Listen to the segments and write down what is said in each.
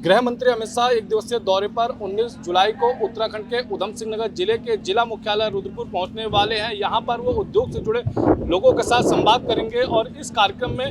गृह मंत्री अमित शाह एक दिवसीय दौरे पर 19 जुलाई को उत्तराखंड के उधम सिंह नगर जिले के जिला मुख्यालय रुद्रपुर पहुंचने वाले हैं। यहां पर वो उद्योग से जुड़े लोगों के साथ संवाद करेंगे और इस कार्यक्रम में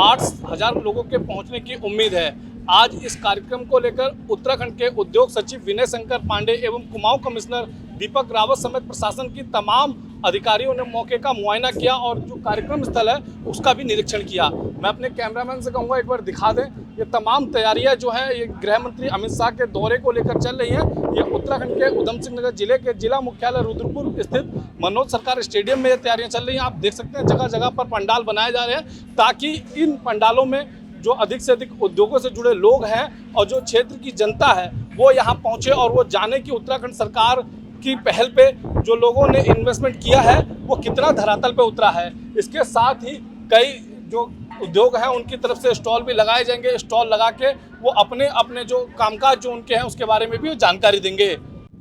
8,000 लोगों के पहुंचने की उम्मीद है। आज इस कार्यक्रम को लेकर उत्तराखंड के उद्योग सचिव विनय शंकर पांडे एवं कुमाऊं कमिश्नर दीपक रावत समेत प्रशासन की तमाम अधिकारियों ने मौके का मुआयना किया और जो कार्यक्रम स्थल है उसका भी निरीक्षण किया। मैं अपने कैमरामैन से कहूँगा एक बार दिखा दें, ये तमाम तैयारियां जो है ये गृह मंत्री अमित शाह के दौरे को लेकर चल रही हैं। ये उत्तराखंड के उधम सिंह नगर जिले के जिला मुख्यालय रुद्रपुर स्थित मनोज सरकार स्टेडियम में ये तैयारियां चल रही हैं। आप देख सकते हैं जगह जगह पर पंडाल बनाए जा रहे हैं ताकि इन पंडालों में जो अधिक से अधिक उद्योगों से जुड़े लोग हैं और जो क्षेत्र की जनता है वो यहाँ पहुँचे और वो जाने की उत्तराखंड सरकार की पहल पे जो लोगों ने इन्वेस्टमेंट किया है वो कितना धरातल पे उतरा है। इसके साथ ही कई जो उद्योग हैं उनकी तरफ से स्टॉल भी लगाए जाएंगे। स्टॉल लगा के वो अपने अपने जो कामकाज जो उनके हैं उसके बारे में भी जानकारी देंगे।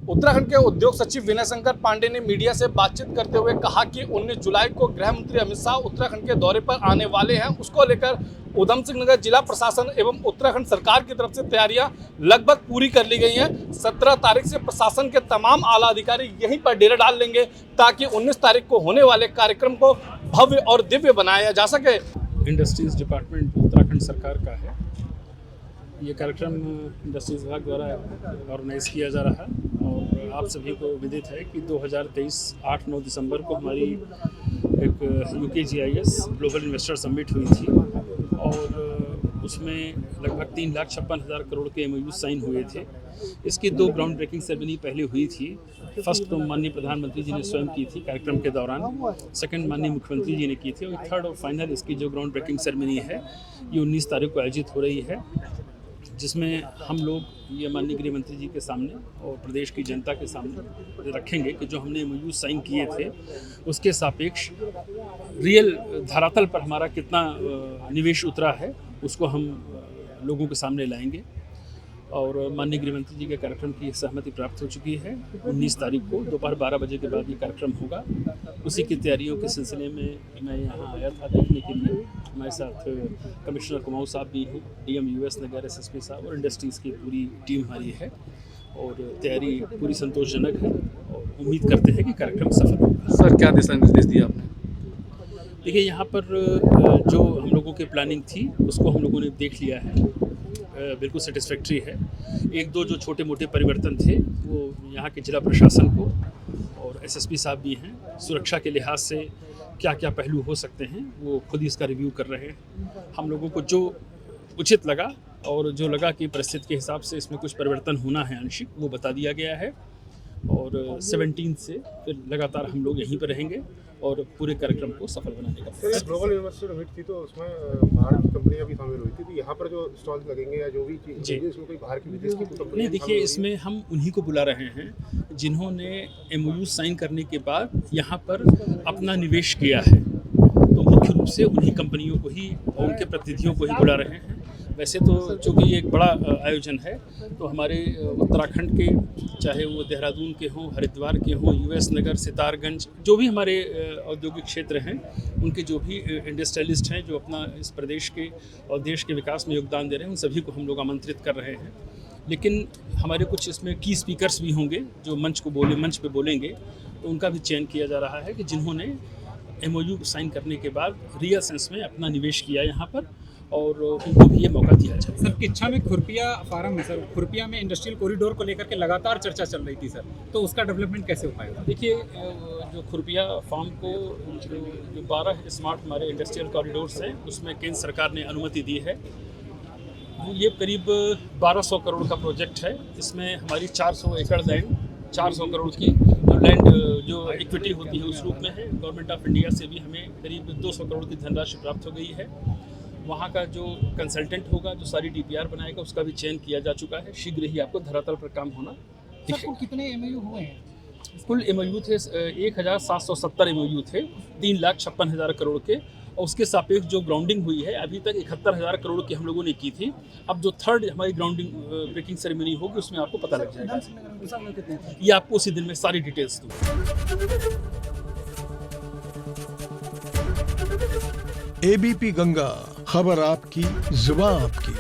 उत्तराखंड के उद्योग सचिव विनय शंकर पांडे ने मीडिया से बातचीत करते हुए कहा कि 19 जुलाई को गृह मंत्री अमित शाह उत्तराखंड के दौरे पर आने वाले हैं। उसको लेकर उधम सिंह नगर जिला प्रशासन एवं उत्तराखंड सरकार की तरफ से तैयारियां लगभग पूरी कर ली गई हैं। 17 तारीख से प्रशासन के तमाम आला अधिकारी यहीं पर डेरा डाल लेंगे ताकि 19 तारीख को होने वाले कार्यक्रम को भव्य और दिव्य बनाया जा सके। इंडस्ट्रीज डिपार्टमेंट उत्तराखंड सरकार का है। ये कार्यक्रम इंडस्ट्रीज विभाग द्वारा ऑर्गेनाइज किया जा रहा है और आप सभी को विदित है कि 2023 8-9 दिसंबर को हमारी एक UKGIS ग्लोबल इन्वेस्टर समिट हुई थी और उसमें लगभग 3,56,000 करोड़ के MOU साइन हुए थे। इसकी 2 ग्राउंड ब्रेकिंग सेरेमनी पहले हुई थी। फर्स्ट तो माननीय प्रधानमंत्री जी ने स्वयं की थी कार्यक्रम के दौरान, सेकंड माननीय मुख्यमंत्री जी ने की थी और थर्ड और फाइनल इसकी जो ग्राउंड ब्रेकिंग सेरेमनी है ये 19 तारीख को आयोजित हो रही है, जिसमें हम लोग ये माननीय गृह मंत्री जी के सामने और प्रदेश की जनता के सामने रखेंगे कि जो हमने MOU साइन किए थे उसके सापेक्ष रियल धरातल पर हमारा कितना निवेश उतरा है उसको हम लोगों के सामने लाएंगे। और माननीय गृह मंत्री जी के कार्यक्रम की सहमति प्राप्त हो चुकी है। 19 तारीख को दोपहर 12 बजे के बाद ये कार्यक्रम होगा। उसी की तैयारियों के सिलसिले में मैं यहाँ आया था देखने के लिए। हमारे साथ कमिश्नर कुमाऊं साहब भी हैं, DM US नगर SSP साहब और इंडस्ट्रीज़ की पूरी टीम हमारी है और तैयारी पूरी संतोषजनक है और उम्मीद करते हैं कि कार्यक्रम सफल होगा। सर क्या दिशा निर्देश दिया आपने? देखिए यहाँ पर जो हम लोगों की प्लानिंग थी उसको हम लोगों ने देख लिया है, बिल्कुल सेटिस्फैक्ट्री है। 1-2 जो छोटे मोटे परिवर्तन थे वो यहाँ के जिला प्रशासन को और SSP साहब भी हैं, सुरक्षा के लिहाज से क्या क्या पहलू हो सकते हैं वो खुद ही इसका रिव्यू कर रहे हैं। हम लोगों को जो उचित लगा और जो लगा कि परिस्थिति के हिसाब से इसमें कुछ परिवर्तन होना है आंशिक, वो बता दिया गया है और 17 से फिर लगातार हम लोग यहीं पर रहेंगे और पूरे कार्यक्रम को सफल बनाने का प्रयास। ग्लोबल इन्वेस्टर मीट थी तो उसमें बाहर की कंपनियां भी शामिल हुई थी, तो यहाँ पर जो स्टॉल लगेंगे या जो भी चीज़ इसमें कोई बाहर की विदेश की कंपनी नहीं। देखिए इसमें हम उन्हीं को बुला रहे हैं जिन्होंने MOU साइन करने के बाद यहाँ पर अपना निवेश किया है, तो मुख्य रूप से उन्हीं कंपनियों को ही और उनके प्रतिनिधियों को ही बुला रहे हैं। वैसे तो चूँकि एक बड़ा आयोजन है तो हमारे उत्तराखंड के चाहे वो देहरादून के हों, हरिद्वार के हों, US नगर, सितारगंज, जो भी हमारे औद्योगिक क्षेत्र हैं उनके जो भी इंडस्ट्रियलिस्ट हैं जो अपना इस प्रदेश के और देश के विकास में योगदान दे रहे हैं उन सभी को हम लोग आमंत्रित कर रहे हैं। लेकिन हमारे कुछ इसमें की स्पीकर्स भी होंगे जो मंच पे बोलेंगे, तो उनका भी चयन किया जा रहा है कि जिन्होंने MOU साइन करने के बाद रियल सेंस में अपना निवेश किया यहाँ पर और उनको भी ये मौका दिया जाए। सर किच्छा में खुरपिया फार्म है सर, खुरपिया में इंडस्ट्रियल कॉरिडोर को लेकर के लगातार चर्चा चल रही थी सर, तो उसका डेवलपमेंट कैसे हो पाएगा? देखिए जो खुरपिया फार्म को जो 12 स्मार्ट हमारे इंडस्ट्रियल कॉरिडोर्स हैं उसमें केंद्र सरकार ने अनुमति दी है। ये करीब 1200 करोड़ का प्रोजेक्ट है। इसमें हमारी 400 एकड़ लैंड, 400 करोड़ की जो लैंड जो इक्विटी होती है उस रूप में है। गवर्नमेंट ऑफ इंडिया से भी हमें करीब 200 करोड़ की धनराशि प्राप्त हो गई है। वहाँ का जो कंसल्टेंट होगा जो सारी DPR बनाएगा उसका भी चयन किया जा चुका है। शीघ्र ही आपको धरातल पर काम होना सर, कितने MOU हुए हैं? कुल MOU थे 1,770 MOU थे 3,56,000 करोड़ के और उसके सापेक्ष जो ग्राउंडिंग हुई है अभी तक 71,000 करोड़ की हम लोगों ने की थी। अब जो थर्ड हमारी ग्राउंडिंग ब्रेकिंग सेरेमनी होगी उसमें आपको पता लग जाएगा। ये आपको उसी दिन में सारी डिटेल्स दूँगा। ABP गंगा, खबर आपकी, जुबान आपकी।